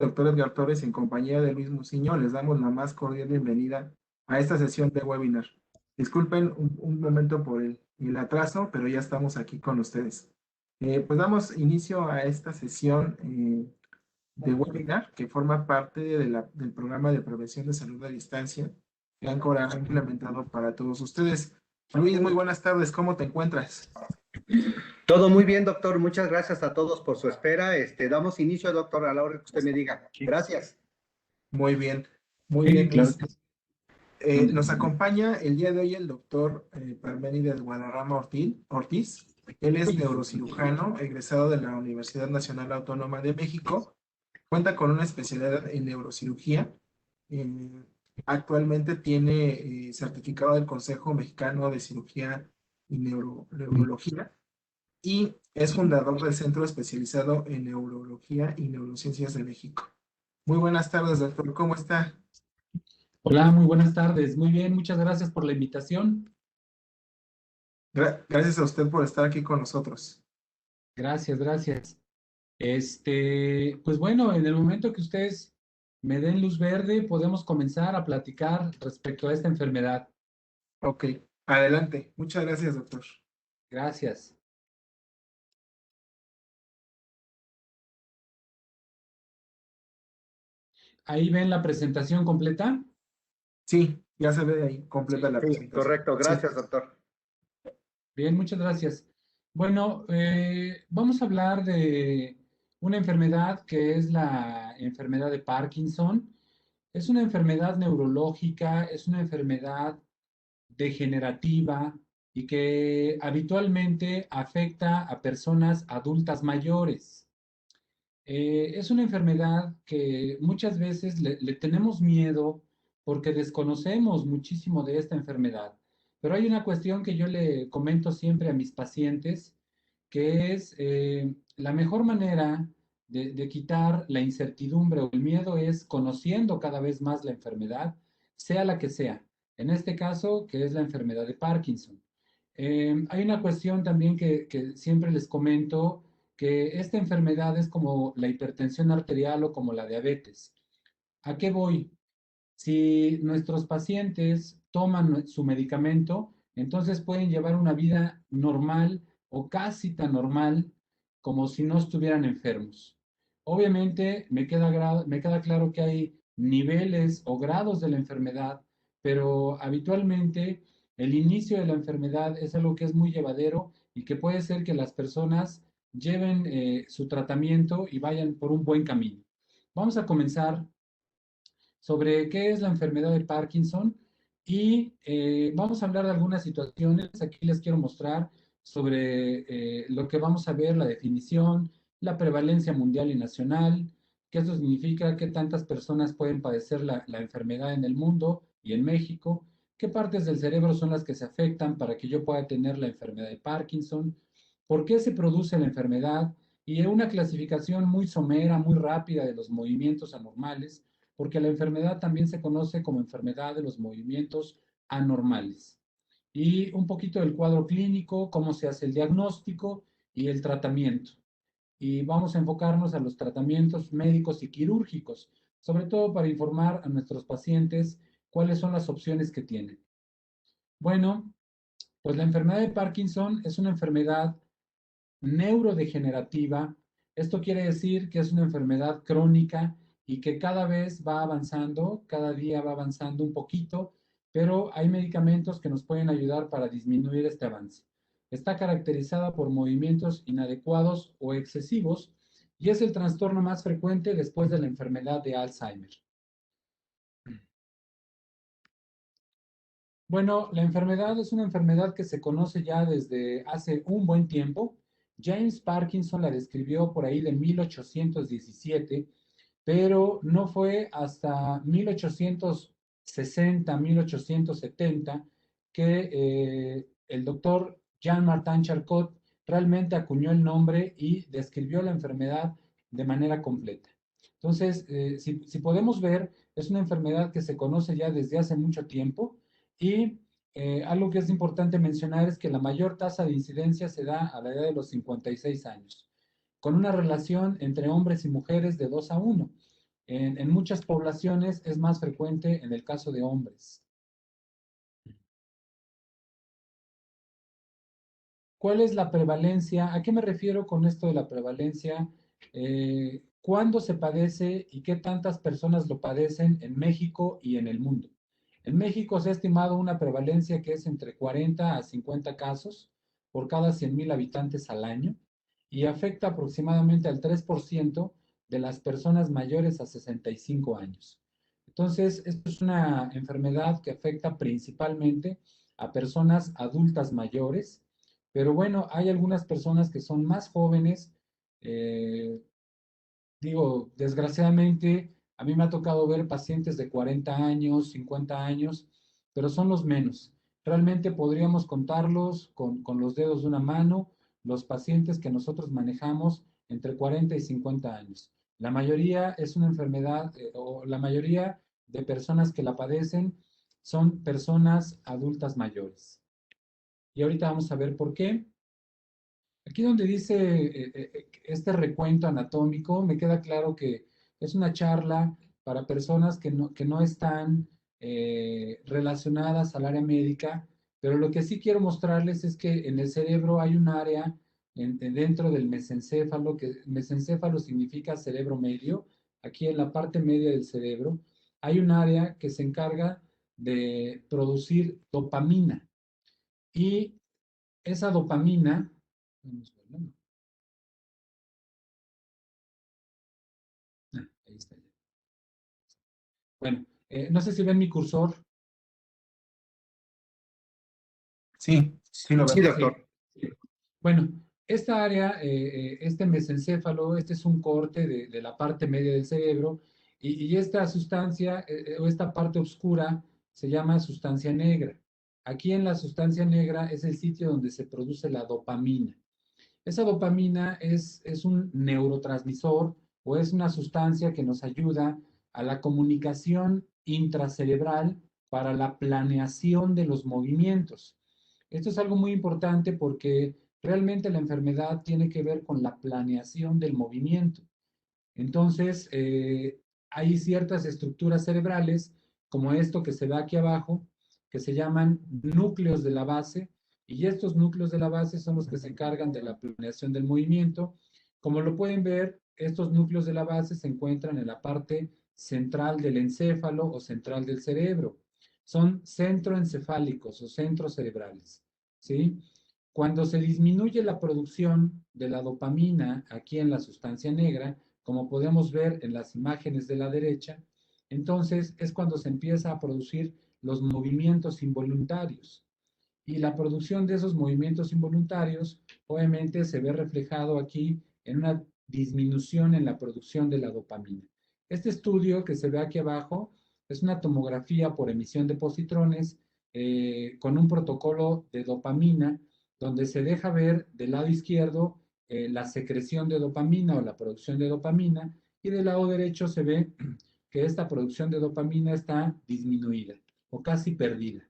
Doctor Edgar Torres, en compañía de Luis Muciño, les damos la más cordial bienvenida a esta sesión de webinar. Disculpen un momento por el atraso, pero ya estamos aquí con ustedes. Pues damos inicio a esta sesión de webinar que forma parte del programa de prevención de salud a distancia que Áncora ha implementado para todos ustedes. Luis, muy buenas tardes, ¿cómo te encuentras? Todo muy bien, doctor. Muchas gracias a todos por su espera. Damos inicio, doctor, a la hora que usted me diga. Gracias. Muy bien, muy Sí, bien, claro Luis. que sí. Nos acompaña el día de hoy el doctor Parménides Guadarrama Ortiz. Él es neurocirujano, egresado de la Universidad Nacional Autónoma de México. Cuenta con una especialidad en neurocirugía. Eh, Actualmente tiene certificado del Consejo Mexicano de Cirugía y Neurología y es fundador del Centro Especializado en Neurología y Neurociencias de México. Muy buenas tardes, doctor. ¿Cómo está? Hola, muy buenas tardes. Muy bien, muchas gracias por la invitación. Gracias a usted por estar aquí con nosotros. Gracias, gracias. Pues bueno, en el momento que ustedes me den luz verde, podemos comenzar a platicar respecto a esta enfermedad. Ok, adelante. Muchas gracias, doctor. Gracias. ¿Ahí ven la presentación completa? Sí, ya se ve ahí completa la Sí, presentación. correcto. Sí, Gracias, doctor. Bien, muchas gracias. Bueno, vamos a hablar de una enfermedad que es la enfermedad de Parkinson. Es una enfermedad neurológica, es una enfermedad degenerativa y que habitualmente afecta a personas adultas mayores. Es una enfermedad que muchas veces le tenemos miedo porque desconocemos muchísimo de esta enfermedad. Pero hay una cuestión que yo le comento siempre a mis pacientes, que es la mejor manera de quitar la incertidumbre o el miedo es conociendo cada vez más la enfermedad, sea la que sea. En este caso, que es la enfermedad de Parkinson. Hay una cuestión también que siempre les comento, que esta enfermedad es como la hipertensión arterial o como la diabetes. ¿A qué voy? Si nuestros pacientes toman su medicamento, entonces pueden llevar una vida normal o casi tan normal como si no estuvieran enfermos. Obviamente me queda claro que hay niveles o grados de la enfermedad, pero habitualmente el inicio de la enfermedad es algo que es muy llevadero y que puede ser que las personas lleven su tratamiento y vayan por un buen camino. Vamos a comenzar sobre qué es la enfermedad de Parkinson y vamos a hablar de algunas situaciones. Aquí les quiero mostrar sobre lo que vamos a ver, la definición, la prevalencia mundial y nacional, qué eso significa, qué tantas personas pueden padecer la enfermedad en el mundo y en México, qué partes del cerebro son las que se afectan para que yo pueda tener la enfermedad de Parkinson, por qué se produce la enfermedad y una clasificación muy somera, muy rápida de los movimientos anormales porque la enfermedad también se conoce como enfermedad de los movimientos anormales. Y un poquito del cuadro clínico, cómo se hace el diagnóstico y el tratamiento. Y vamos a enfocarnos a los tratamientos médicos y quirúrgicos, sobre todo para informar a nuestros pacientes cuáles son las opciones que tienen. Bueno, pues la enfermedad de Parkinson es una enfermedad neurodegenerativa. Esto quiere decir que es una enfermedad crónica y que cada vez va avanzando, cada día va avanzando un poquito, pero hay medicamentos que nos pueden ayudar para disminuir este avance. Está caracterizada por movimientos inadecuados o excesivos y es el trastorno más frecuente después de la enfermedad de Alzheimer. Bueno, la enfermedad es una enfermedad que se conoce ya desde hace un buen tiempo. James Parkinson la describió por ahí de 1817, pero no fue hasta 1860, 1870 que el doctor Jean-Martin Charcot realmente acuñó el nombre y describió la enfermedad de manera completa. Entonces, si podemos ver, es una enfermedad que se conoce ya desde hace mucho tiempo y algo que es importante mencionar es que la mayor tasa de incidencia se da a la edad de los 56 años, con una relación entre hombres y mujeres de 2 a 1. En muchas poblaciones es más frecuente en el caso de hombres. ¿Cuál es la prevalencia? ¿A qué me refiero con esto de la prevalencia? ¿Cuándo se padece y qué tantas personas lo padecen en México y en el mundo? En México se ha estimado una prevalencia que es entre 40 a 50 casos por cada 100,000 habitantes al año y afecta aproximadamente al 3% de las personas mayores a 65 años. Entonces, esto es una enfermedad que afecta principalmente a personas adultas mayores, pero bueno, hay algunas personas que son más jóvenes. eh, Digo, desgraciadamente, a mí me ha tocado ver pacientes de 40 años, 50 años, pero son los menos. Realmente podríamos contarlos con los dedos de una mano, los pacientes que nosotros manejamos entre 40 y 50 años. La mayoría es una enfermedad, o la mayoría de personas que la padecen son personas adultas mayores. Y ahorita vamos a ver por qué. Aquí donde dice este recuento anatómico, me queda claro que es una charla para personas que no están relacionadas al área médica, pero lo que sí quiero mostrarles es que en el cerebro hay un área dentro del mesencéfalo, que mesencéfalo significa cerebro medio, aquí en la parte media del cerebro, hay un área que se encarga de producir dopamina. Y esa dopamina, vamos a verlo, ¿no? Ah, ahí está ya. Bueno, no sé si ven mi cursor. Sí, sí lo Sí, vemos. Sí, doctor. sí. Bueno, esta área, este mesencéfalo, este es un corte de la parte media del cerebro y esta sustancia o esta parte oscura se llama sustancia negra. Aquí en la sustancia negra es el sitio donde se produce la dopamina. Esa dopamina es un neurotransmisor o es una sustancia que nos ayuda a la comunicación intracerebral para la planeación de los movimientos. Esto es algo muy importante porque realmente la enfermedad tiene que ver con la planeación del movimiento. Entonces, hay ciertas estructuras cerebrales, como esto que se ve aquí abajo, que se llaman núcleos de la base, y estos núcleos de la base son los que se encargan de la planeación del movimiento. Como lo pueden ver, estos núcleos de la base se encuentran en la parte central del encéfalo o central del cerebro. Son centroencefálicos o centros cerebrales, ¿sí? Cuando se disminuye la producción de la dopamina aquí en la sustancia negra, como podemos ver en las imágenes de la derecha, entonces es cuando se empieza a producir los movimientos involuntarios. Y la producción de esos movimientos involuntarios obviamente se ve reflejado aquí en una disminución en la producción de la dopamina. Este estudio que se ve aquí abajo es una tomografía por emisión de positrones con un protocolo de dopamina donde se deja ver del lado izquierdo la secreción de dopamina o la producción de dopamina y del lado derecho se ve que esta producción de dopamina está disminuida o casi perdida.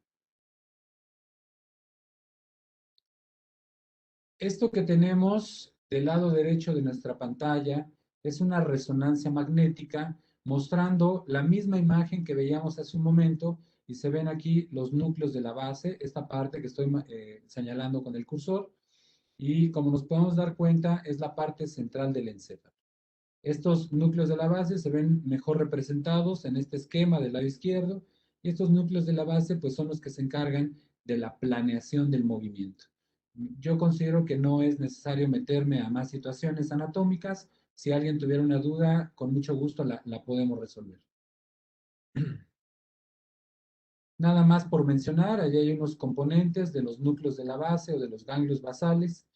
Esto que tenemos del lado derecho de nuestra pantalla es una resonancia magnética mostrando la misma imagen que veíamos hace un momento y se ven aquí los núcleos de la base, esta parte que estoy señalando con el cursor y como nos podemos dar cuenta es la parte central del encéfalo. Estos núcleos de la base se ven mejor representados en este esquema del lado izquierdo y estos núcleos de la base pues son los que se encargan de la planeación del movimiento. Yo considero que no es necesario meterme a más situaciones anatómicas. Si alguien tuviera una duda, con mucho gusto la podemos resolver. Nada más por mencionar, allí hay unos componentes de los núcleos de la base o de los ganglios basales.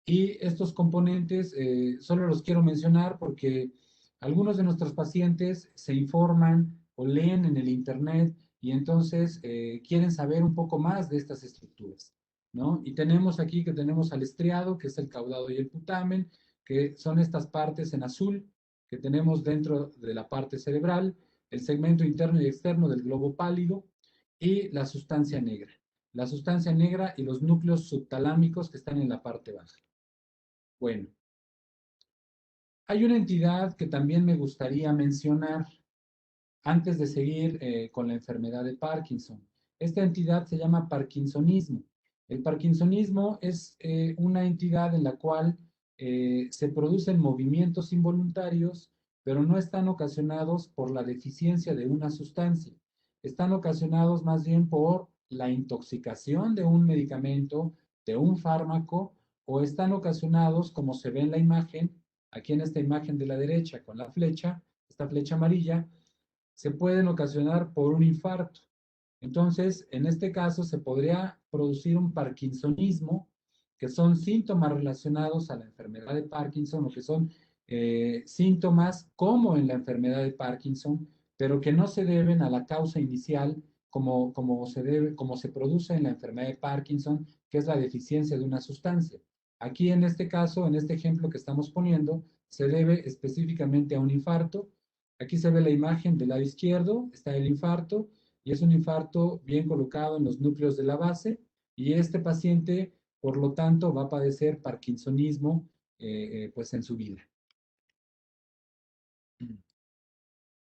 Y estos componentes solo los quiero mencionar porque algunos de nuestros pacientes se informan o leen en el Internet y entonces quieren saber un poco más de estas estructuras, ¿no? Y tenemos aquí que tenemos al estriado, que es el caudado y el putamen, que son estas partes en azul que tenemos dentro de la parte cerebral, el segmento interno y externo del globo pálido y la sustancia negra. La sustancia negra y los núcleos subtalámicos que están en la parte baja. Bueno, Hay una entidad que también me gustaría mencionar antes de seguir con la enfermedad de Parkinson. Esta entidad se llama Parkinsonismo. El Parkinsonismo es una entidad en la cual se producen movimientos involuntarios, pero no están ocasionados por la deficiencia de una sustancia. Están ocasionados más bien por la intoxicación de un medicamento, de un fármaco, o están ocasionados, como se ve en la imagen, aquí en esta imagen de la derecha con la flecha, esta flecha amarilla, se pueden ocasionar por un infarto. Entonces, en este caso se podría producir un parkinsonismo, que son síntomas relacionados a la enfermedad de Parkinson o que son síntomas como en la enfermedad de Parkinson, pero que no se deben a la causa inicial como se produce en la enfermedad de Parkinson, que es la deficiencia de una sustancia. Aquí en este caso, en este ejemplo que estamos poniendo, se debe específicamente a un infarto. Aquí se ve la imagen del lado izquierdo, está el infarto, y es un infarto bien colocado en los núcleos de la base, y este paciente, por lo tanto, va a padecer parkinsonismo pues en su vida.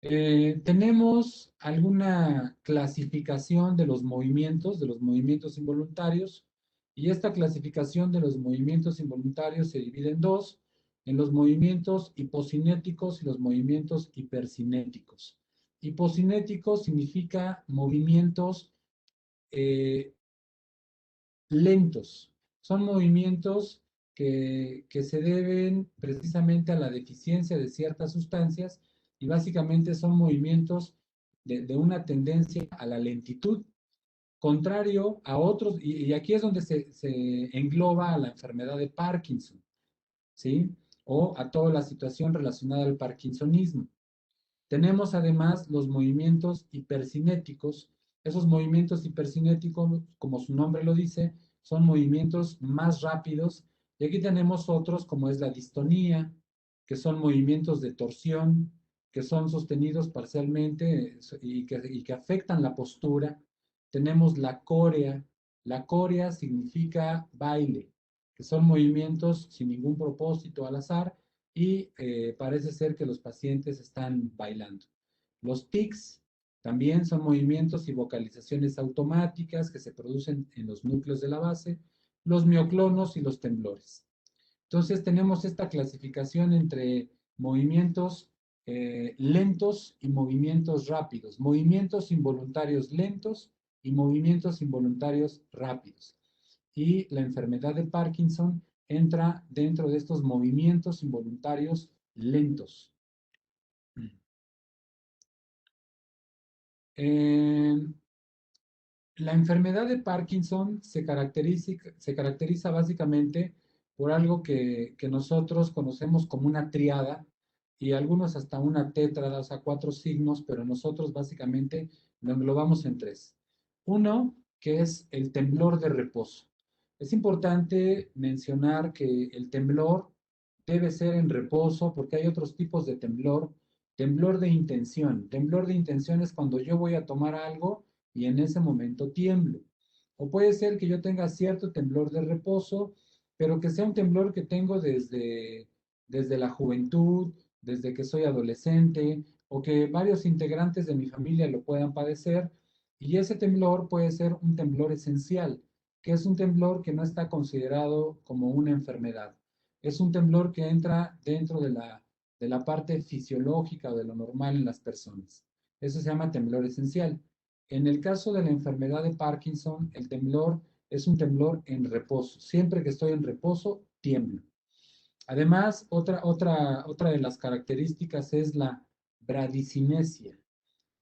Tenemos alguna clasificación de los movimientos involuntarios, y esta clasificación de los movimientos involuntarios se divide en dos, en los movimientos hipocinéticos y los movimientos hipercinéticos. Hipocinéticos significa movimientos eh, lentos. Son movimientos que se deben precisamente a la deficiencia de ciertas sustancias, y básicamente son movimientos de una tendencia a la lentitud, contrario a otros, y aquí es donde se engloba a la enfermedad de Parkinson, ¿sí? O a toda la situación relacionada al parkinsonismo. Tenemos además los movimientos hipercinéticos. Esos movimientos hipercinéticos, como su nombre lo dice, son movimientos más rápidos. Y aquí tenemos otros como es la distonía, que son movimientos de torsión, que son sostenidos parcialmente y que afectan la postura. Tenemos la corea. La corea significa baile, que son movimientos sin ningún propósito al azar, y parece ser que los pacientes están bailando. Los tics también son movimientos y vocalizaciones automáticas que se producen en los núcleos de la base, los mioclonos y los temblores. Entonces tenemos esta clasificación entre movimientos lentos y movimientos rápidos, movimientos involuntarios lentos y movimientos involuntarios rápidos. Y la enfermedad de Parkinson entra dentro de estos movimientos involuntarios lentos. Eh, la enfermedad de Parkinson se caracteriza básicamente por algo que nosotros conocemos como una triada, y algunos hasta una tétrada, o sea, 4 signos, pero nosotros básicamente lo englobamos en 3. Uno, que es el temblor de reposo. Es importante mencionar que el temblor debe ser en reposo porque hay otros tipos de temblor. Temblor de intención. Temblor de intención es cuando yo voy a tomar algo y en ese momento tiemblo. O puede ser que yo tenga cierto temblor de reposo, pero que sea un temblor que tengo desde la juventud, desde que soy adolescente, o que varios integrantes de mi familia lo puedan padecer. Y ese temblor puede ser un temblor esencial, que es un temblor que no está considerado como una enfermedad. Es un temblor que entra dentro de la parte fisiológica o de lo normal en las personas. Eso se llama temblor esencial. En el caso de la enfermedad de Parkinson, el temblor es un temblor en reposo. Siempre que estoy en reposo, tiemblo. Además, otra de las características es la bradicinesia.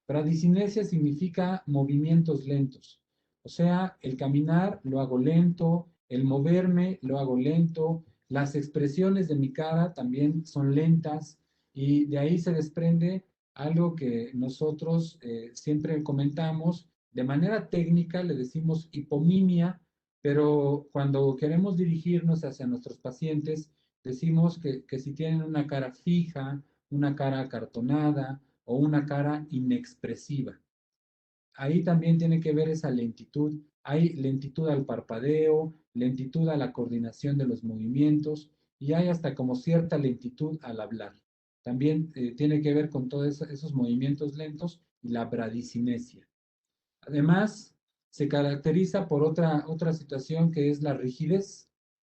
Bradicinesia significa movimientos lentos. O sea, el caminar lo hago lento, el moverme lo hago lento, las expresiones de mi cara también son lentas, y de ahí se desprende algo que nosotros siempre comentamos. De manera técnica le decimos hipomimia, pero cuando queremos dirigirnos hacia nuestros pacientes, decimos que si tienen una cara fija, una cara acartonada o una cara inexpresiva. Ahí también tiene que ver esa lentitud. Hay lentitud al parpadeo, lentitud a la coordinación de los movimientos, y hay hasta como cierta lentitud al hablar. También tiene que ver con todos esos movimientos lentos y la bradicinesia. Además, se caracteriza por otra situación que es la rigidez.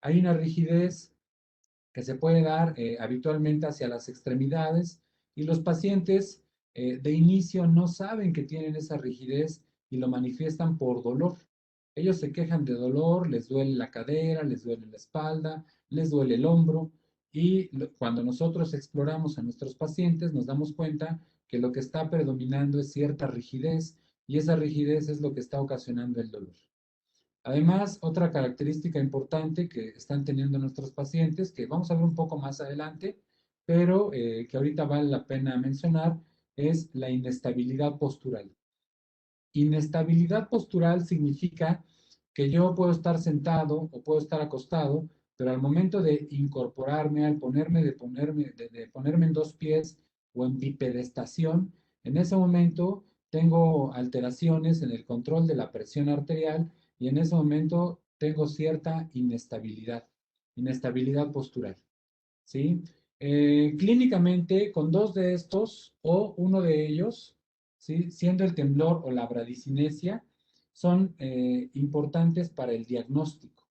Hay una rigidez que se puede dar habitualmente hacia las extremidades y los pacientes de inicio no saben que tienen esa rigidez y lo manifiestan por dolor. Ellos se quejan de dolor, les duele la cadera, les duele la espalda, les duele el hombro y cuando nosotros exploramos a nuestros pacientes nos damos cuenta que lo que está predominando es cierta rigidez y esa rigidez es lo que está ocasionando el dolor. Además, otra característica importante que están teniendo nuestros pacientes, que vamos a ver un poco más adelante, pero que ahorita vale la pena mencionar, es la inestabilidad postural. Inestabilidad postural significa que yo puedo estar sentado o puedo estar acostado, pero al momento de incorporarme, al ponerme en dos pies o en bipedestación, en ese momento tengo alteraciones en el control de la presión arterial y en ese momento tengo cierta inestabilidad postural, ¿sí? Clínicamente, con dos de estos o uno de ellos, ¿sí? Siendo el temblor o la bradicinesia, son importantes para el diagnóstico.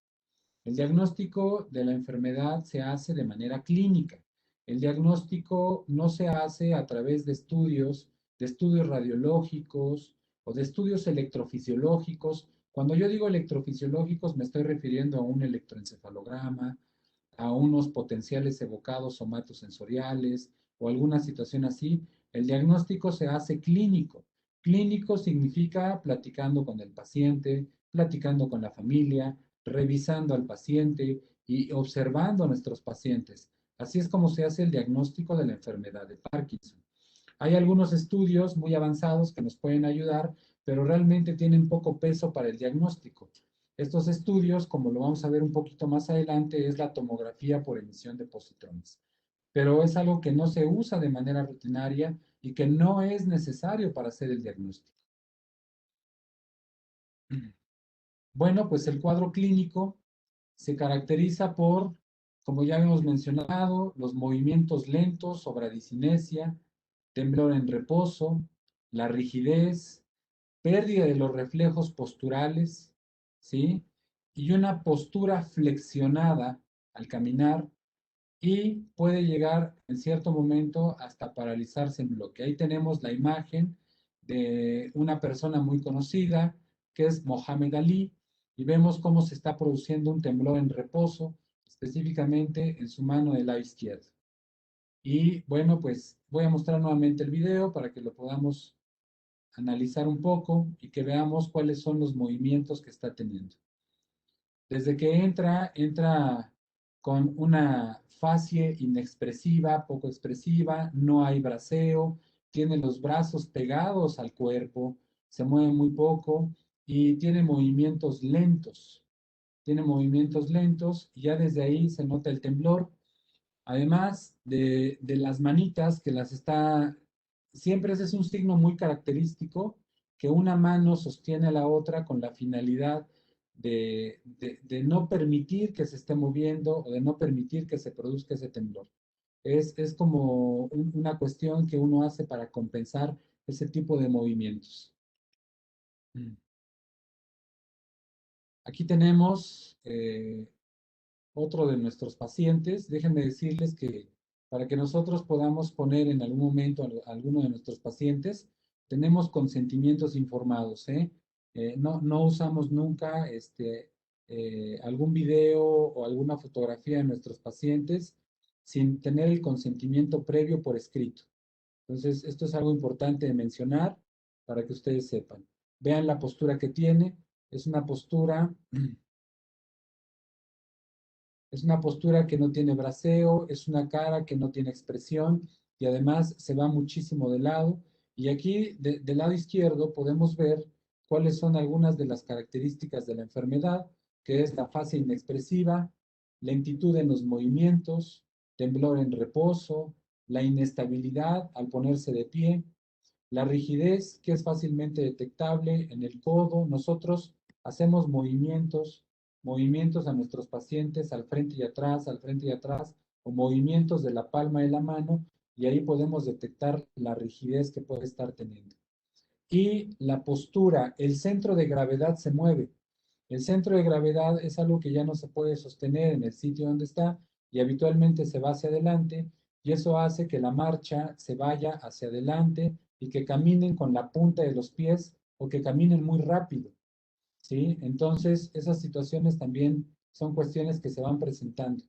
El diagnóstico de la enfermedad se hace de manera clínica. El diagnóstico no se hace a través de estudios radiológicos o de estudios electrofisiológicos. Cuando yo digo electrofisiológicos, me estoy refiriendo a un electroencefalograma, a unos potenciales evocados somatosensoriales o alguna situación así. El diagnóstico se hace clínico. Clínico significa platicando con el paciente, platicando con la familia, revisando al paciente y observando a nuestros pacientes. Así es como se hace el diagnóstico de la enfermedad de Parkinson. Hay algunos estudios muy avanzados que nos pueden ayudar, pero realmente tienen poco peso para el diagnóstico. Estos estudios, como lo vamos a ver un poquito más adelante, es la tomografía por emisión de positrones. Pero es algo que no se usa de manera rutinaria y que no es necesario para hacer el diagnóstico. Bueno, pues el cuadro clínico se caracteriza por, como ya hemos mencionado, los movimientos lentos o bradicinesia, temblor en reposo, la rigidez, pérdida de los reflejos posturales, ¿sí? Y una postura flexionada al caminar y puede llegar en cierto momento hasta paralizarse en bloque. Ahí tenemos la imagen de una persona muy conocida que es Mohamed Ali y vemos cómo se está produciendo un temblor en reposo, específicamente en su mano del lado izquierdo. Y bueno, pues voy a mostrar nuevamente el video para que lo podamos analizar un poco y que veamos cuáles son los movimientos que está teniendo. Desde que entra con una facie inexpresiva, poco expresiva, no hay braceo, tiene los brazos pegados al cuerpo, se mueve muy poco y tiene movimientos lentos. Tiene movimientos lentos y ya desde ahí se nota el temblor. Además de las manitas que las está, siempre ese es un signo muy característico, que una mano sostiene a la otra con la finalidad de no permitir que se esté moviendo o de no permitir que se produzca ese temblor. Es como una cuestión que uno hace para compensar ese tipo de movimientos. Aquí tenemos otro de nuestros pacientes. Déjenme decirles que para que nosotros podamos poner en algún momento a alguno de nuestros pacientes, tenemos consentimientos informados, ¿eh? No usamos nunca algún video o alguna fotografía de nuestros pacientes sin tener el consentimiento previo por escrito. Entonces, esto es algo importante de mencionar para que ustedes sepan. Vean la postura que tiene. Es una postura Es una postura que no tiene braceo, es una cara que no tiene expresión y además se va muchísimo de lado. Y aquí del lado izquierdo podemos ver cuáles son algunas de las características de la enfermedad, que es la fase inexpresiva, lentitud en los movimientos, temblor en reposo, la inestabilidad al ponerse de pie, la rigidez que es fácilmente detectable en el codo. Nosotros hacemos movimientos movimientos a nuestros pacientes al frente y atrás, o movimientos de la palma de la mano, y ahí podemos detectar la rigidez que puede estar teniendo. Y la postura, el centro de gravedad se mueve. El centro de gravedad es algo que ya no se puede sostener en el sitio donde está y habitualmente se va hacia adelante, y eso hace que la marcha se vaya hacia adelante y que caminen con la punta de los pies o que caminen muy rápido, ¿sí? Entonces, esas situaciones también son cuestiones que se van presentando.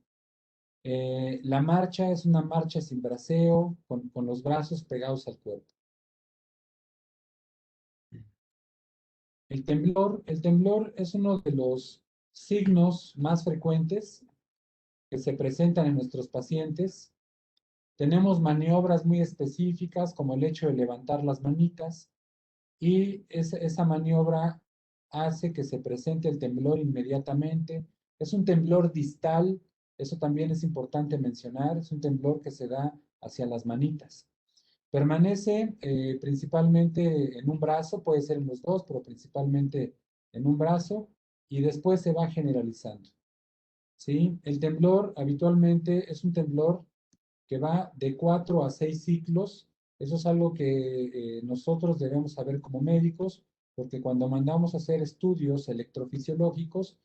La marcha es una marcha sin braceo, con los brazos pegados al cuerpo. El temblor es uno de los signos más frecuentes que se presentan en nuestros pacientes. Tenemos maniobras muy específicas como el hecho de levantar las manitas, y esa maniobra hace que se presente el temblor inmediatamente. Es un temblor distal, eso también es importante mencionar, es un temblor que se da hacia las manitas. Permanece principalmente en un brazo, puede ser en los dos, pero principalmente en un brazo, y después se va generalizando, ¿sí? El temblor habitualmente es un temblor que va de 4 a 6 ciclos. Eso es algo que nosotros debemos saber como médicos, porque cuando mandamos a hacer estudios electrofisiológicos,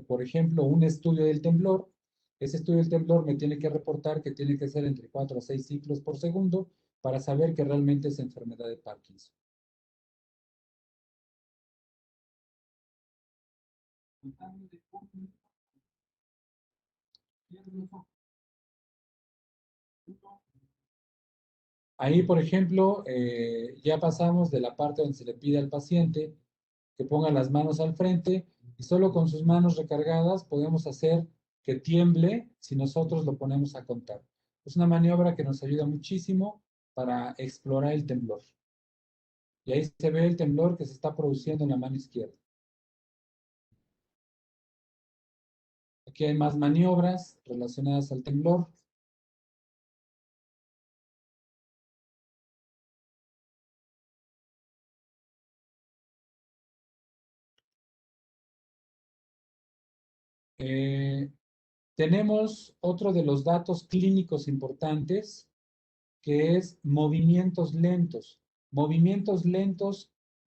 por ejemplo, un estudio del temblor, ese estudio del temblor me tiene que reportar que tiene que ser entre 4 a 6 ciclos por segundo para saber que realmente es enfermedad de Parkinson. Ahí, por ejemplo, ya pasamos de la parte donde se le pide al paciente que ponga las manos al frente, y solo con sus manos recargadas podemos hacer que tiemble si nosotros lo ponemos a contar. Es una maniobra que nos ayuda muchísimo para explorar el temblor. Y ahí se ve el temblor que se está produciendo en la mano izquierda. Aquí hay más maniobras relacionadas al temblor. Eh, Tenemos otro de los datos clínicos importantes, que es movimientos lentos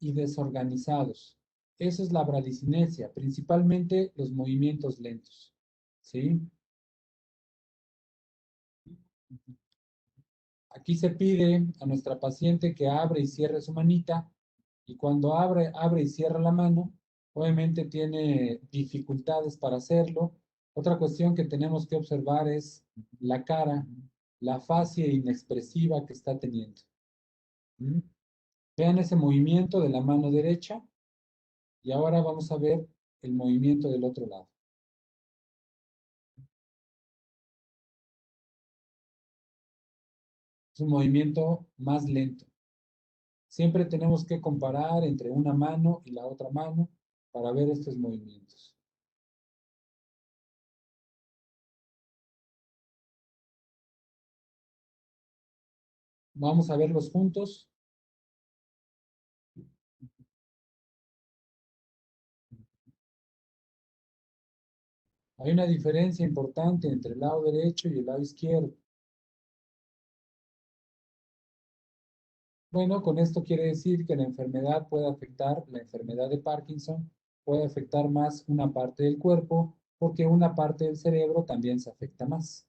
y desorganizados. Esa es la bradicinesia, principalmente los movimientos lentos, ¿sí? Aquí se pide a nuestra paciente que abre y cierre su manita, y cuando abre y cierra la mano, obviamente tiene dificultades para hacerlo. Otra cuestión que tenemos que observar es la cara, la fascia inexpresiva que está teniendo. ¿Mm? Vean ese movimiento de la mano derecha, y ahora vamos a ver el movimiento del otro lado. Es un movimiento más lento. Siempre tenemos que comparar entre una mano y la otra mano para ver estos movimientos. Vamos a verlos juntos. Hay una diferencia importante entre el lado derecho y el lado izquierdo. Bueno, con esto quiere decir que la enfermedad puede afectar, la enfermedad de Parkinson puede afectar más una parte del cuerpo, porque una parte del cerebro también se afecta más.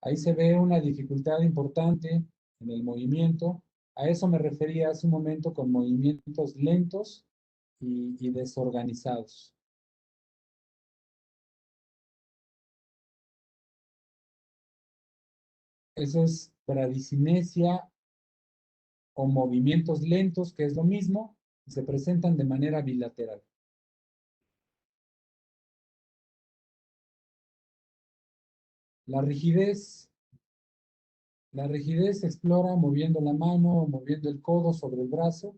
Ahí se ve una dificultad importante en el movimiento. A eso me refería hace un momento con movimientos lentos y desorganizados. Eso es bradicinesia o movimientos lentos, que es lo mismo, y se presentan de manera bilateral. La rigidez. La rigidez se explora moviendo la mano o moviendo el codo sobre el brazo,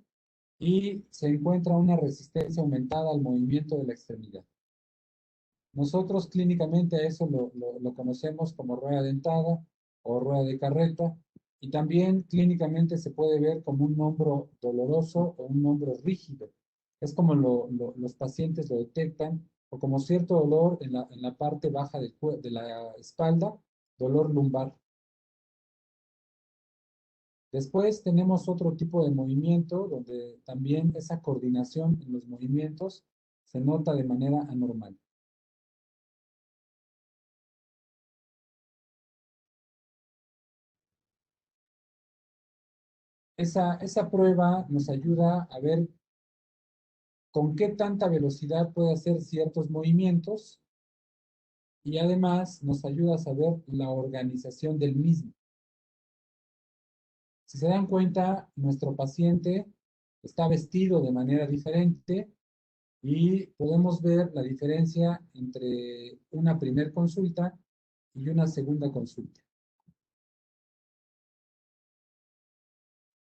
y se encuentra una resistencia aumentada al movimiento de la extremidad. Nosotros clínicamente a eso lo conocemos como rueda dentada o rueda de carreta, Y también clínicamente se puede ver como un hombro doloroso o un hombro rígido. Es como los pacientes lo detectan, o como cierto dolor en la parte baja de la espalda, dolor lumbar. Después tenemos otro tipo de movimiento donde también esa coordinación en los movimientos se nota de manera anormal. Esa prueba nos ayuda a ver con qué tanta velocidad puede hacer ciertos movimientos y además nos ayuda a saber la organización del mismo. Si se dan cuenta, nuestro paciente está vestido de manera diferente y podemos ver la diferencia entre una primer consulta y una segunda consulta.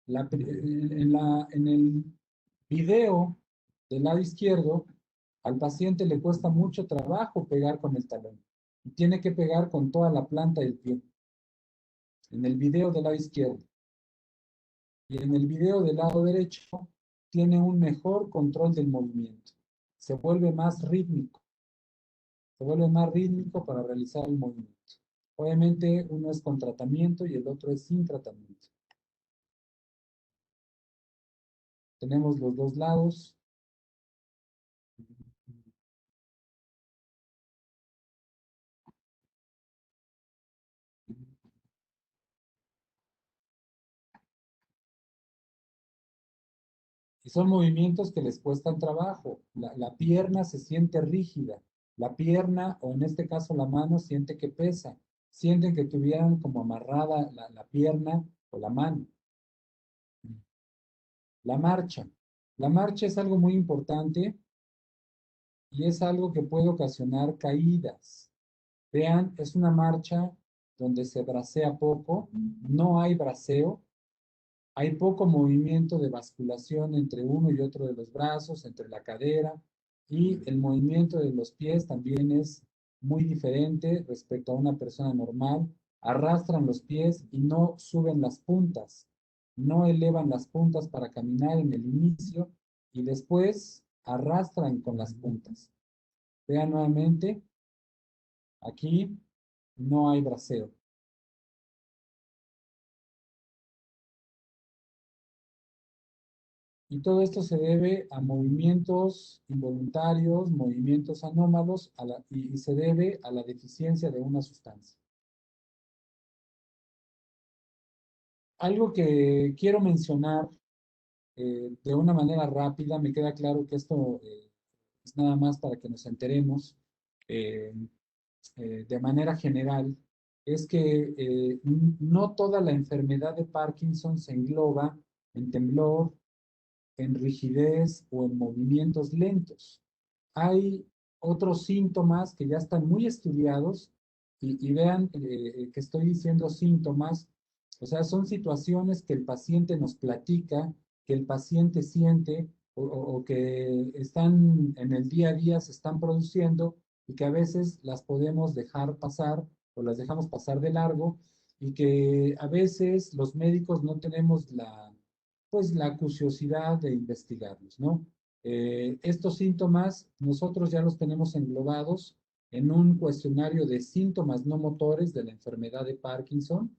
En el video del lado izquierdo, al paciente le cuesta mucho trabajo pegar con el talón y tiene que pegar con toda la planta del pie. En el video del lado izquierdo. Y en el video del lado derecho tiene un mejor control del movimiento. Se vuelve más rítmico. Se vuelve más rítmico para realizar el movimiento. Obviamente uno es con tratamiento y el otro es sin tratamiento. Tenemos los dos lados. Y son movimientos que les cuestan trabajo. La pierna se siente rígida. La pierna, o en este caso la mano, siente que pesa. Sienten que tuvieran como amarrada la pierna o la mano. La marcha. La marcha es algo muy importante y es algo que puede ocasionar caídas. Vean, es una marcha donde se bracea poco, no hay braceo, hay poco movimiento de basculación entre uno y otro de los brazos, entre la cadera, y el movimiento de los pies también es muy diferente respecto a una persona normal. Arrastran los pies y no suben las puntas, no elevan las puntas para caminar en el inicio y después arrastran con las puntas. Vean nuevamente, aquí no hay braceo. Y todo esto se debe a movimientos involuntarios, movimientos anómalos, y se debe a la deficiencia de una sustancia. Algo que quiero mencionar de una manera rápida, me queda claro que esto es nada más para que nos enteremos eh, de manera general, es que no toda la enfermedad de Parkinson se engloba en temblor, en rigidez o en movimientos lentos. Hay otros síntomas que ya están muy estudiados y vean que estoy diciendo síntomas, o sea, son situaciones que el paciente nos platica, que el paciente siente o que están en el día a día, se están produciendo y que a veces las podemos dejar pasar o las dejamos pasar de largo y que a veces los médicos no tenemos pues la curiosidad de investigarlos, ¿no? Estos síntomas nosotros ya los tenemos englobados en un cuestionario de síntomas no motores de la enfermedad de Parkinson.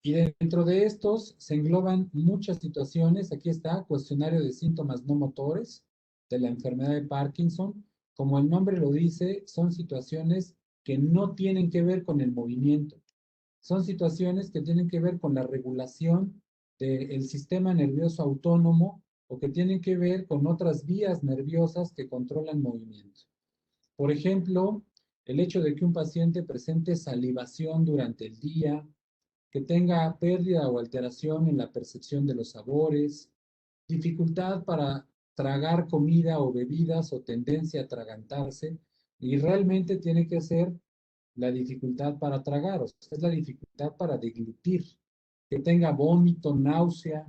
Y dentro de estos se engloban muchas situaciones. Aquí está, cuestionario de síntomas no motores de la enfermedad de Parkinson. Como el nombre lo dice, son situaciones que no tienen que ver con el movimiento. Son situaciones que tienen que ver con la regulación del sistema nervioso autónomo o que tienen que ver con otras vías nerviosas que controlan movimiento. Por ejemplo, el hecho de que un paciente presente salivación durante el día, que tenga pérdida o alteración en la percepción de los sabores, dificultad para tragar comida o bebidas o tendencia a atragantarse, y realmente tiene que ser la dificultad para tragar, o sea, es la dificultad para deglutir, que tenga vómito, náusea.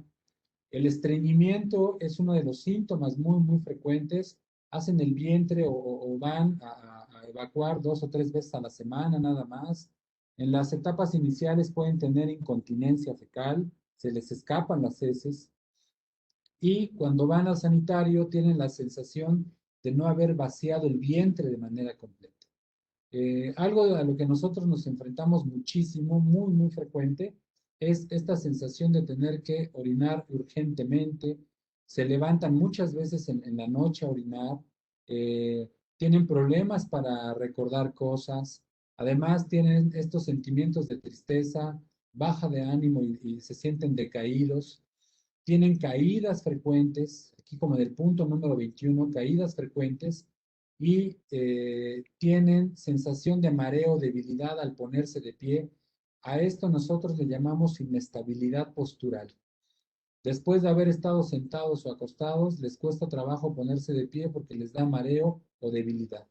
El estreñimiento es uno de los síntomas muy frecuentes. Hacen el vientre o van a evacuar 2 o 3 veces a la semana nada más. En las etapas iniciales pueden tener incontinencia fecal, se les escapan las heces y cuando van al sanitario tienen la sensación de no haber vaciado el vientre de manera completa. Algo a lo que nosotros nos enfrentamos muchísimo, muy, muy frecuente, es esta sensación de tener que orinar urgentemente. Se levantan muchas veces en la noche a orinar, tienen problemas para recordar cosas, además tienen estos sentimientos de tristeza, baja de ánimo y se sienten decaídos, tienen caídas frecuentes, aquí como en el punto número 21, caídas frecuentes, y tienen sensación de mareo, debilidad al ponerse de pie. A esto nosotros le llamamos inestabilidad postural. Después de haber estado sentados o acostados, les cuesta trabajo ponerse de pie porque les da mareo o debilidad.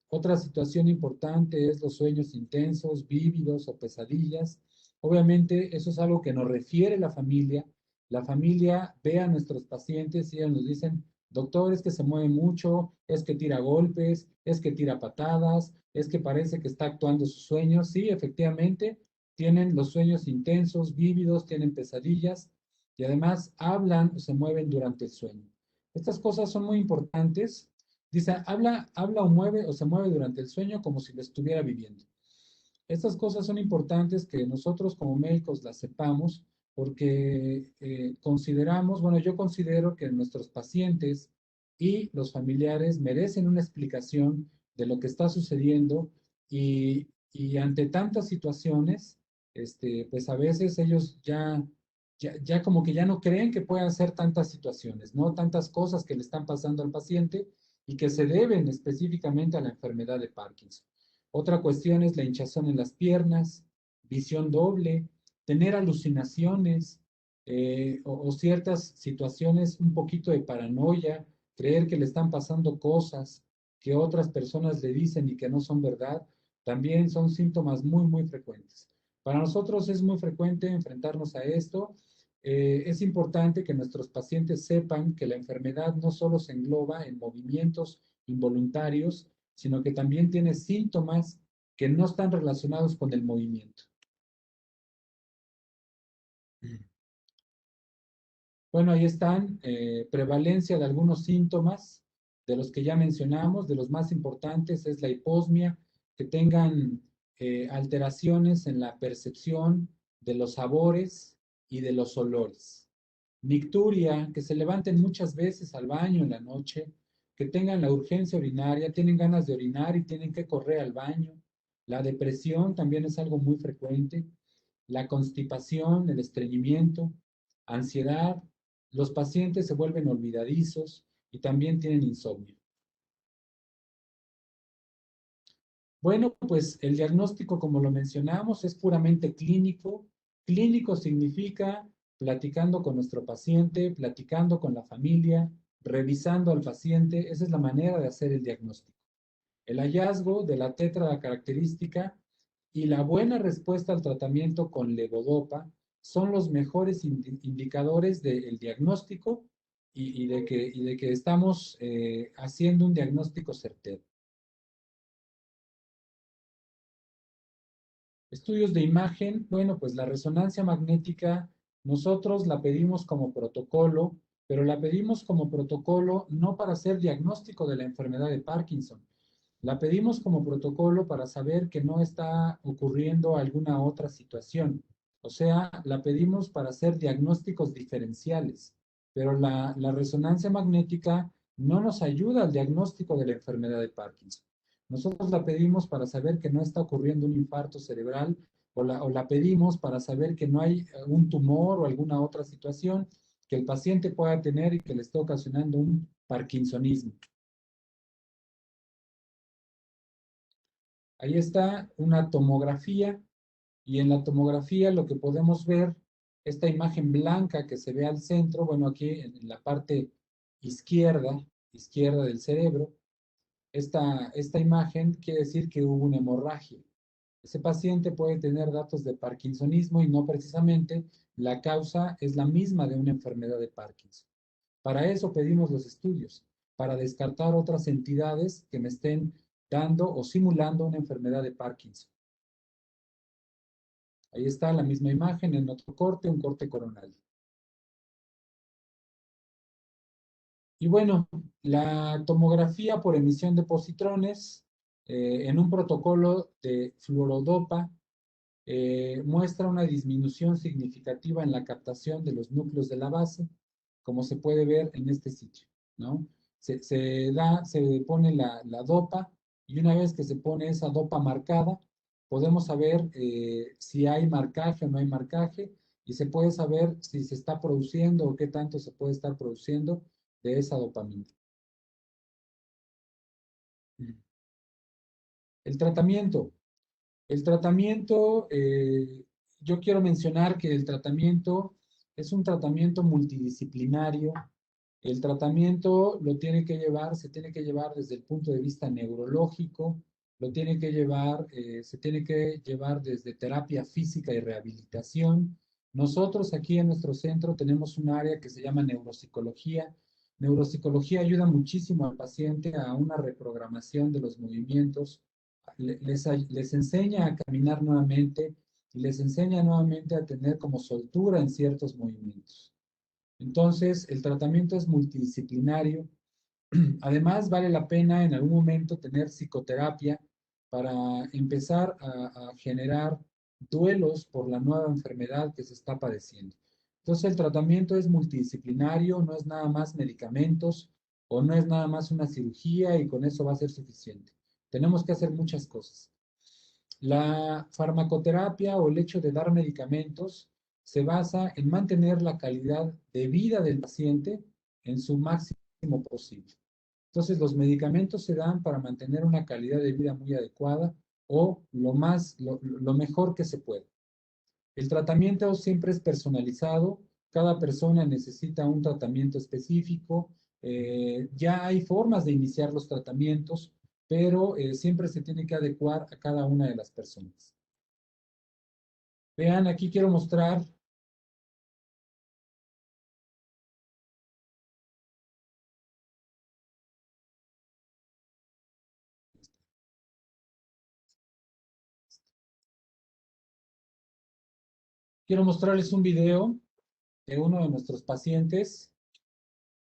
Otra situación importante es los sueños intensos, vívidos o pesadillas. Obviamente eso es algo que nos refiere la familia. La familia ve a nuestros pacientes y ellos nos dicen, doctor, es que se mueve mucho, es que tira golpes, es que tira patadas, es que parece que está actuando sus sueños. Sí, efectivamente, tienen los sueños intensos, vívidos, tienen pesadillas y además hablan o se mueven durante el sueño. Estas cosas son muy importantes. Dice, habla o se mueve durante el sueño como si lo estuviera viviendo. Estas cosas son importantes que nosotros como médicos las sepamos porque consideramos, bueno, yo considero que nuestros pacientes y los familiares merecen una explicación de lo que está sucediendo y ante tantas situaciones, pues a veces ellos ya como que ya no creen que puedan ser tantas situaciones, ¿no? Tantas cosas que le están pasando al paciente y que se deben específicamente a la enfermedad de Parkinson. Otra cuestión es la hinchazón en las piernas, visión doble, tener alucinaciones o ciertas situaciones, un poquito de paranoia, creer que le están pasando cosas que otras personas le dicen y que no son verdad, también son síntomas muy, muy frecuentes. Para nosotros es muy frecuente enfrentarnos a esto. Es importante que nuestros pacientes sepan que la enfermedad no solo se engloba en movimientos involuntarios, sino que también tiene síntomas que no están relacionados con el movimiento. Bueno, ahí están, prevalencia de algunos síntomas, de los que ya mencionamos, de los más importantes es la hiposmia, que tengan alteraciones en la percepción de los sabores y de los olores. Nicturia, que se levanten muchas veces al baño en la noche, que tengan la urgencia urinaria, tienen ganas de orinar y tienen que correr al baño. La depresión también es algo muy frecuente. La constipación, el estreñimiento, ansiedad. Los pacientes se vuelven olvidadizos y también tienen insomnio. Bueno, pues el diagnóstico, como lo mencionamos, es puramente clínico. Clínico significa platicando con nuestro paciente, platicando con la familia, revisando al paciente. Esa es la manera de hacer el diagnóstico. El hallazgo de la tétrada característica y la buena respuesta al tratamiento con levodopa son los mejores indicadores del diagnóstico y de que estamos haciendo un diagnóstico certero. Estudios de imagen, bueno, pues la resonancia magnética nosotros la pedimos como protocolo, pero la pedimos como protocolo no para hacer diagnóstico de la enfermedad de Parkinson. La pedimos como protocolo para saber que no está ocurriendo alguna otra situación. O sea, la pedimos para hacer diagnósticos diferenciales, pero la resonancia magnética no nos ayuda al diagnóstico de la enfermedad de Parkinson. Nosotros la pedimos para saber que no está ocurriendo un infarto cerebral o la pedimos para saber que no hay un tumor o alguna otra situación que el paciente pueda tener y que le esté ocasionando un parkinsonismo. Ahí está una tomografía y en la tomografía lo que podemos ver, esta imagen blanca que se ve al centro, bueno, aquí en la parte izquierda del cerebro, esta imagen quiere decir que hubo una hemorragia. Ese paciente puede tener datos de parkinsonismo y no precisamente la causa es la misma de una enfermedad de Parkinson. Para eso pedimos los estudios, para descartar otras entidades que me estén dando o simulando una enfermedad de Parkinson. Ahí está la misma imagen en otro corte, un corte coronal. Y bueno, la tomografía por emisión de positrones en un protocolo de fluorodopa muestra una disminución significativa en la captación de los núcleos de la base, como se puede ver en este sitio, ¿no? Se pone la dopa y una vez que se pone esa dopa marcada, podemos saber si hay marcaje o no hay marcaje y se puede saber si se está produciendo o qué tanto se puede estar produciendo de esa dopamina. El tratamiento. El tratamiento, yo quiero mencionar que el tratamiento es un tratamiento multidisciplinario. El tratamiento lo tiene que llevar, se tiene que llevar desde el punto de vista neurológico, lo tiene que llevar, se tiene que llevar desde terapia física y rehabilitación. Nosotros aquí en nuestro centro tenemos un área que se llama neuropsicología. Neuropsicología ayuda muchísimo al paciente a una reprogramación de los movimientos, les enseña a caminar nuevamente y les enseña nuevamente a tener como soltura en ciertos movimientos. Entonces, el tratamiento es multidisciplinario. Además, vale la pena en algún momento tener psicoterapia para empezar a generar duelos por la nueva enfermedad que se está padeciendo. Entonces, el tratamiento es multidisciplinario, no es nada más medicamentos o no es nada más una cirugía y con eso va a ser suficiente. Tenemos que hacer muchas cosas. La farmacoterapia o el hecho de dar medicamentos se basa en mantener la calidad de vida del paciente en su máximo posible. Entonces, los medicamentos se dan para mantener una calidad de vida muy adecuada o lo mejor que se puede. El tratamiento siempre es personalizado, cada persona necesita un tratamiento específico, ya hay formas de iniciar los tratamientos, pero siempre se tiene que adecuar a cada una de las personas. Vean, aquí quiero mostrarles un video de uno de nuestros pacientes.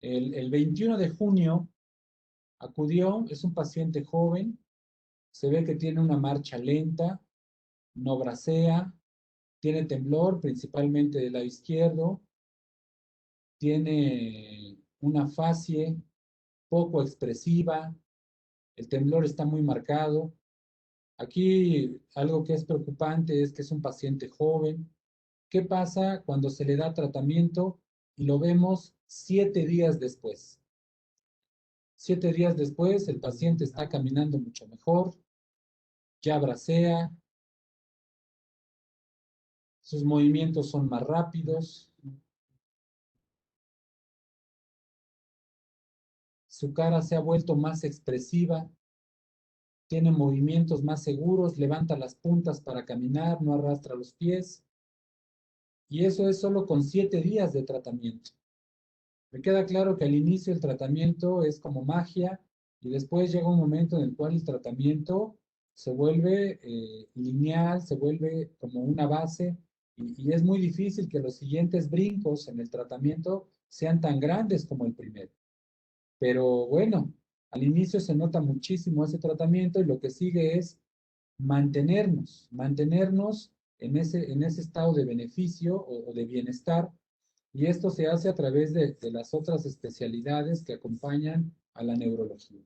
El 21 de junio acudió, es un paciente joven, se ve que tiene una marcha lenta, no bracea, tiene temblor principalmente del lado izquierdo, tiene una facie poco expresiva, el temblor está muy marcado. Aquí algo que es preocupante es que es un paciente joven. ¿Qué pasa cuando se le da tratamiento y lo vemos 7 días después? 7 días después el paciente está caminando mucho mejor, ya bracea, sus movimientos son más rápidos, su cara se ha vuelto más expresiva, tiene movimientos más seguros, levanta las puntas para caminar, no arrastra los pies. Y eso es solo con 7 días de tratamiento. Me queda claro que al inicio el tratamiento es como magia y después llega un momento en el cual el tratamiento se vuelve lineal, se vuelve como una base y es muy difícil que los siguientes brincos en el tratamiento sean tan grandes como el primero. Pero bueno, al inicio se nota muchísimo ese tratamiento y lo que sigue es mantenernos en ese estado de beneficio o de bienestar. Y esto se hace a través de las otras especialidades que acompañan a la neurología.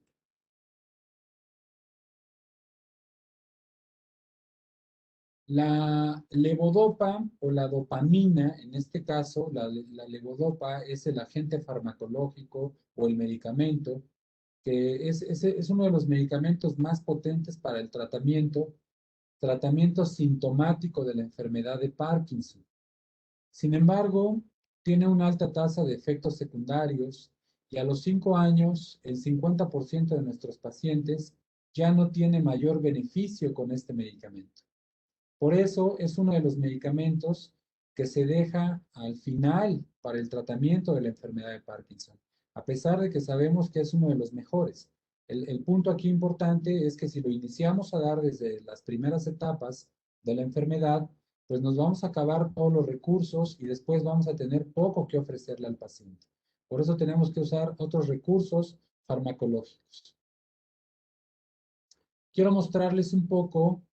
La levodopa o la dopamina, en este caso, la levodopa es el agente farmacológico o el medicamento, que es uno de los medicamentos más potentes para el tratamiento sintomático de la enfermedad de Parkinson. Sin embargo, tiene una alta tasa de efectos secundarios y a los 5 años el 50% de nuestros pacientes ya no tiene mayor beneficio con este medicamento. Por eso es uno de los medicamentos que se deja al final para el tratamiento de la enfermedad de Parkinson, a pesar de que sabemos que es uno de los mejores. El punto aquí importante es que si lo iniciamos a dar desde las primeras etapas de la enfermedad, pues nos vamos a acabar todos los recursos y después vamos a tener poco que ofrecerle al paciente. Por eso tenemos que usar otros recursos farmacológicos. Quiero mostrarles un poco,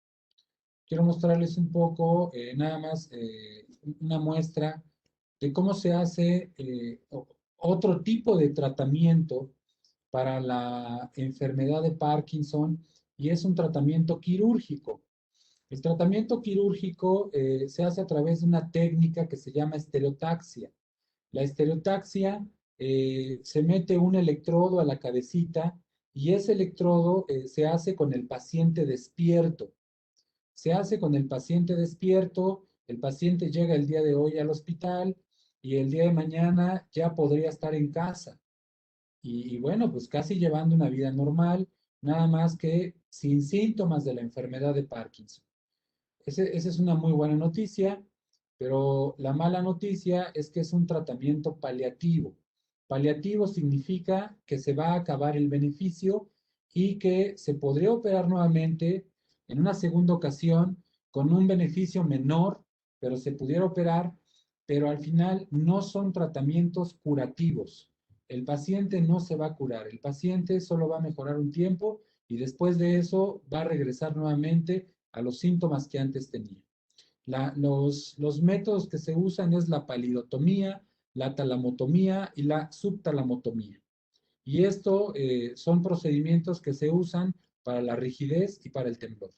nada más una muestra de cómo se hace otro tipo de tratamiento para la enfermedad de Parkinson, y es un tratamiento quirúrgico. El tratamiento quirúrgico se hace a través de una técnica que se llama estereotaxia. La estereotaxia, se mete un electrodo a la cabecita y ese electrodo se hace con el paciente despierto. Se hace con el paciente despierto, el paciente llega el día de hoy al hospital y el día de mañana ya podría estar en casa. Y bueno, pues casi llevando una vida normal, nada más que sin síntomas de la enfermedad de Parkinson. Esa es una muy buena noticia, pero la mala noticia es que es un tratamiento paliativo. Paliativo significa que se va a acabar el beneficio y que se podría operar nuevamente en una segunda ocasión con un beneficio menor, pero se pudiera operar, pero al final no son tratamientos curativos. El paciente no se va a curar, el paciente solo va a mejorar un tiempo y después de eso va a regresar nuevamente a los síntomas que antes tenía. Los métodos que se usan es la palidotomía, la talamotomía y la subtalamotomía. Y esto son procedimientos que se usan para la rigidez y para el temblor.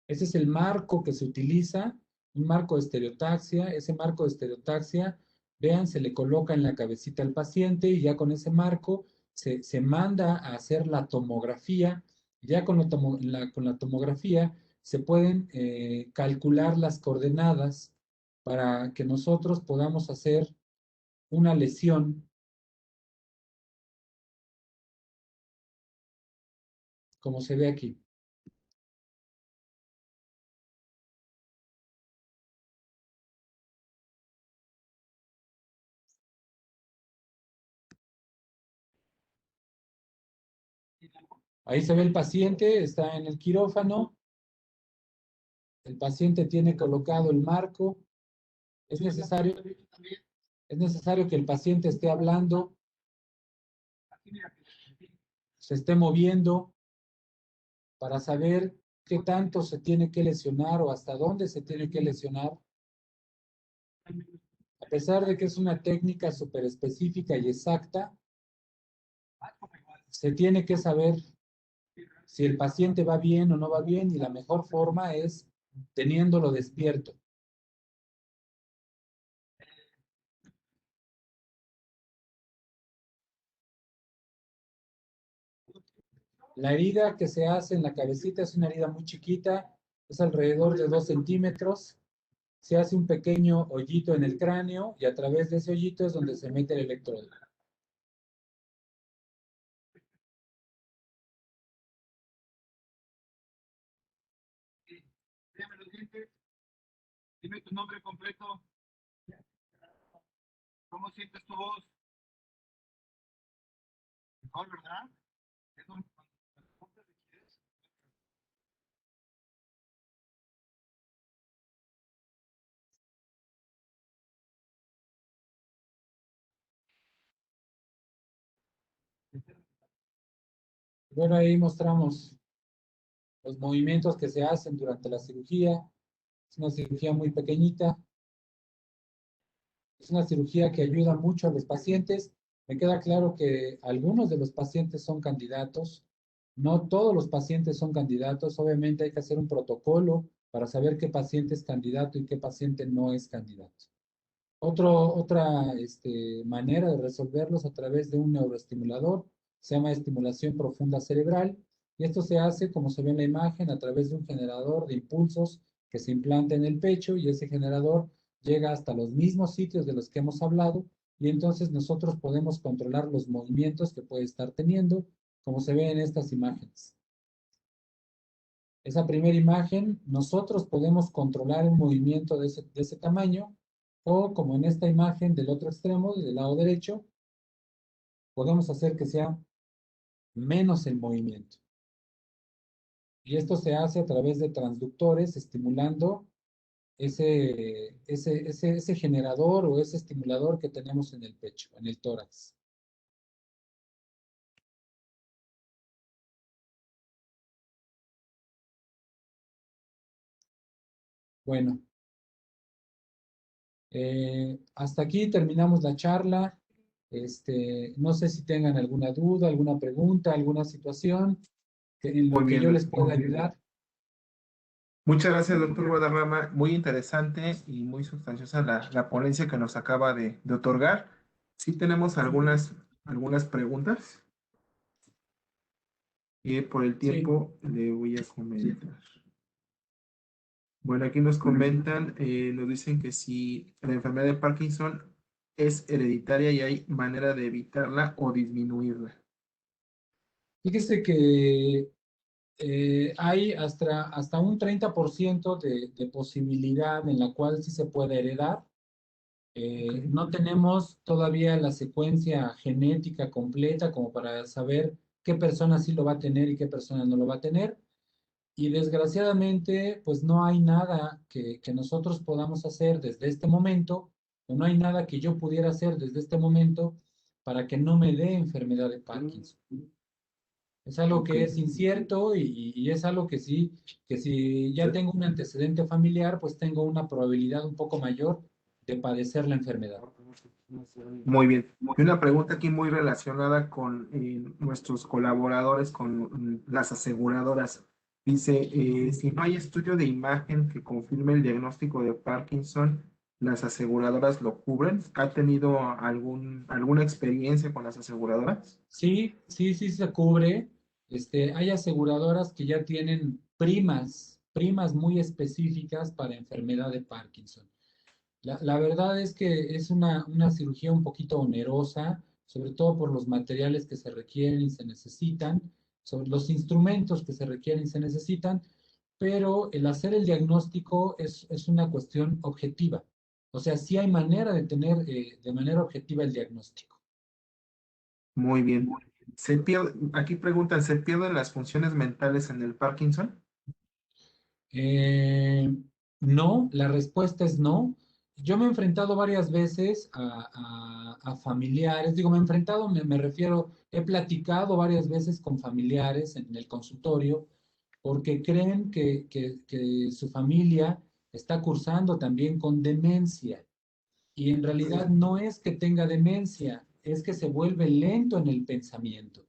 Ese es el marco que se utiliza, un marco de estereotaxia. Ese marco de estereotaxia, vean, se le coloca en la cabecita al paciente y ya con ese marco se manda a hacer la tomografía. Ya con la tomografía se pueden calcular las coordenadas para que nosotros podamos hacer una lesión, como se ve aquí. Ahí se ve el paciente, está en el quirófano, el paciente tiene colocado el marco. Es necesario, es necesario que el paciente esté hablando, se esté moviendo para saber qué tanto se tiene que lesionar o hasta dónde se tiene que lesionar. A pesar de que es una técnica súper específica y exacta, se tiene que saber si el paciente va bien o no va bien, y la mejor forma es teniéndolo despierto. La herida que se hace en la cabecita es una herida muy chiquita, es alrededor de 2 centímetros. Se hace un pequeño hoyito en el cráneo y a través de ese hoyito es donde se mete el electrodo. Dime tu nombre completo. ¿Cómo sientes tu voz? Mejor, ¿verdad? Es un... Bueno, ahí mostramos los movimientos que se hacen durante la cirugía. Es una cirugía muy pequeñita. Es una cirugía que ayuda mucho a los pacientes. Me queda claro que algunos de los pacientes son candidatos. No todos los pacientes son candidatos. Obviamente hay que hacer un protocolo para saber qué paciente es candidato y qué paciente no es candidato. Otra manera de resolverlos a través de un neuroestimulador se llama estimulación profunda cerebral, y esto se hace, como se ve en la imagen, a través de un generador de impulsos que se implanta en el pecho, y ese generador llega hasta los mismos sitios de los que hemos hablado, y entonces nosotros podemos controlar los movimientos que puede estar teniendo, como se ve en estas imágenes. Esa primera imagen, nosotros podemos controlar un movimiento de ese tamaño, o como en esta imagen del otro extremo, del lado derecho, podemos hacer que sea menos el movimiento. Y esto se hace a través de transductores, estimulando ese generador o ese estimulador que tenemos en el pecho, en el tórax. Bueno, hasta aquí terminamos la charla. No sé si tengan alguna duda, alguna pregunta, alguna situación en Muy lo que bien, yo les pueda ayudar. muchas gracias, doctor Guadarrama. Muy interesante y muy sustanciosa la ponencia que nos acaba de otorgar. Sí tenemos algunas preguntas y por el Sí, tiempo le voy a comentar. Bueno, aquí nos comentan, nos dicen que si la enfermedad de Parkinson es hereditaria y hay manera de evitarla o disminuirla. fíjese que hay hasta un 30% de posibilidad en la cual sí se puede heredar. Ok. No tenemos todavía la secuencia genética completa como para saber qué persona sí lo va a tener y qué persona no lo va a tener. Y desgraciadamente, pues no hay nada que nosotros podamos hacer desde este momento, o no hay nada que yo pudiera hacer desde este momento para que no me dé enfermedad de Parkinson. Es algo Ok. que es incierto y es algo que si ya tengo un antecedente familiar, pues tengo una probabilidad un poco mayor de padecer la enfermedad. Muy bien. Y una pregunta aquí muy relacionada con nuestros colaboradores, con las aseguradoras. Dice, si no hay estudio de imagen que confirme el diagnóstico de Parkinson, ¿las aseguradoras lo cubren? ¿Ha tenido alguna experiencia con las aseguradoras? Sí, sí, sí se cubre. Hay aseguradoras que ya tienen primas muy específicas para enfermedad de Parkinson. La verdad es que es una cirugía un poquito onerosa, sobre todo por los materiales que se requieren y se necesitan, sobre los instrumentos que se requieren y se necesitan, pero el hacer el diagnóstico es una cuestión objetiva. O sea, sí hay manera de tener de manera objetiva el diagnóstico. Muy bien. Aquí preguntan, ¿se pierden las funciones mentales en el Parkinson? Eh, no, la respuesta es no. Yo me he enfrentado varias veces a familiares, digo, me he enfrentado, me refiero, he platicado varias veces con familiares en el consultorio porque creen que su familia está cursando también con demencia y en realidad no es que tenga demencia, es que se vuelve lento en el pensamiento.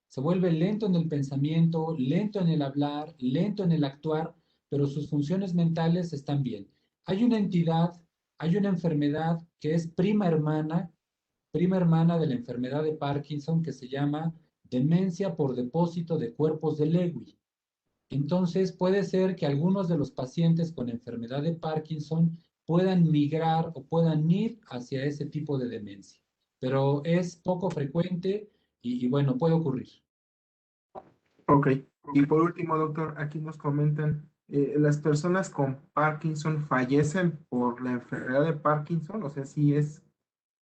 Se vuelve lento en el pensamiento, lento en el hablar, lento en el actuar, pero sus funciones mentales están bien. Hay una entidad, hay una enfermedad que es prima hermana de la enfermedad de Parkinson que se llama demencia por depósito de cuerpos de Lewy. Entonces puede ser que algunos de los pacientes con enfermedad de Parkinson puedan migrar o puedan ir hacia ese tipo de demencia, pero es poco frecuente y bueno, puede ocurrir. Ok. Y por último, doctor, aquí nos comentan, ¿las personas con Parkinson fallecen por la enfermedad de Parkinson? O sea, ¿sí es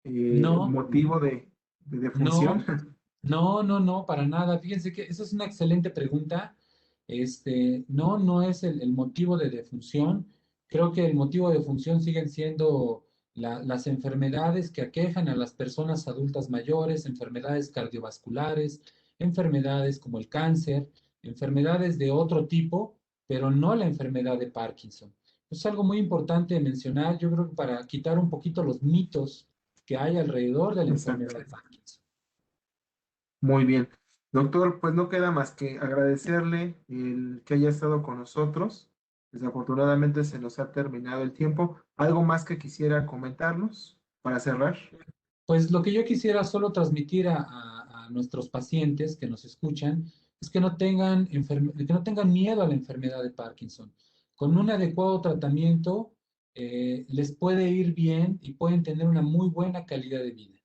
No, motivo de defunción? no, no, para nada. Fíjense que esa es una excelente pregunta. No es el motivo de defunción. Creo que el motivo de defunción siguen siendo las enfermedades que aquejan a las personas adultas mayores, enfermedades cardiovasculares, enfermedades como el cáncer, enfermedades de otro tipo, pero no la enfermedad de Parkinson. Es algo muy importante de mencionar, yo creo que para quitar un poquito los mitos que hay alrededor de la enfermedad Exacto. de Parkinson. Muy bien. Doctor, pues no queda más que agradecerle el que haya estado con nosotros. Desafortunadamente se nos ha terminado el tiempo. ¿Algo más que quisiera comentarnos para cerrar? Pues lo que yo quisiera solo transmitir a nuestros pacientes que nos escuchan es que que no tengan miedo a la enfermedad de Parkinson. Con un adecuado tratamiento les puede ir bien y pueden tener una muy buena calidad de vida.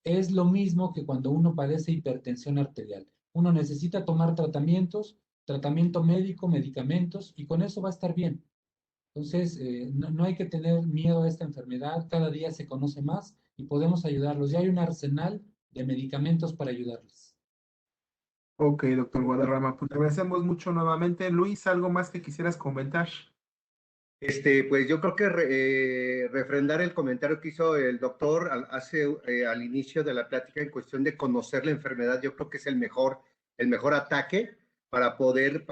Es lo mismo que cuando uno padece hipertensión arterial. Uno necesita tomar tratamientos, tratamiento médico, medicamentos, y con eso va a estar bien. Entonces, no hay que tener miedo a esta enfermedad, cada día se conoce más y podemos ayudarlos. Ya hay un arsenal de medicamentos para ayudarles. Ok, doctor Guadarrama, pues te agradecemos mucho nuevamente. Luis, ¿algo más que quisieras comentar? Pues yo creo que refrendar el comentario que hizo el doctor al inicio de la plática en cuestión de conocer la enfermedad, yo creo que es el mejor ataque para poder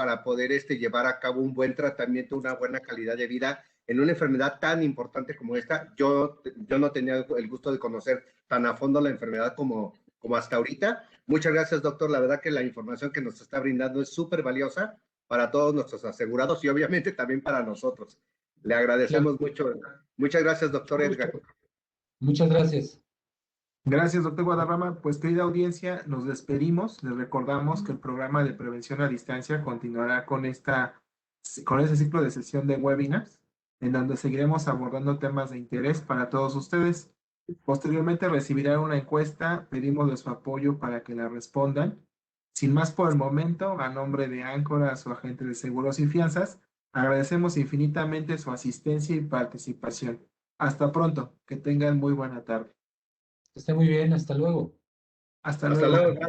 llevar a cabo un buen tratamiento, una buena calidad de vida en una enfermedad tan importante como esta. Yo no tenía el gusto de conocer tan a fondo la enfermedad como hasta ahorita. Muchas gracias, doctor. La verdad que la información que nos está brindando es súper valiosa para todos nuestros asegurados y obviamente también para nosotros. Le Claro, agradecemos mucho. Muchas gracias, doctor con Edgar. gusto. Muchas gracias. Gracias, doctor Guadarrama. Pues, querida audiencia, nos despedimos. Les recordamos que el programa de prevención a distancia continuará con este ciclo de sesión de webinars, en donde seguiremos abordando temas de interés para todos ustedes. Posteriormente recibirán una encuesta, pedimos de su apoyo para que la respondan. Sin más por el momento, a nombre de Áncora, su agente de seguros y fianzas, agradecemos infinitamente su asistencia y participación. Hasta pronto, que tengan muy buena tarde. Que esté muy bien. Hasta luego. Hasta Hasta luego. luego.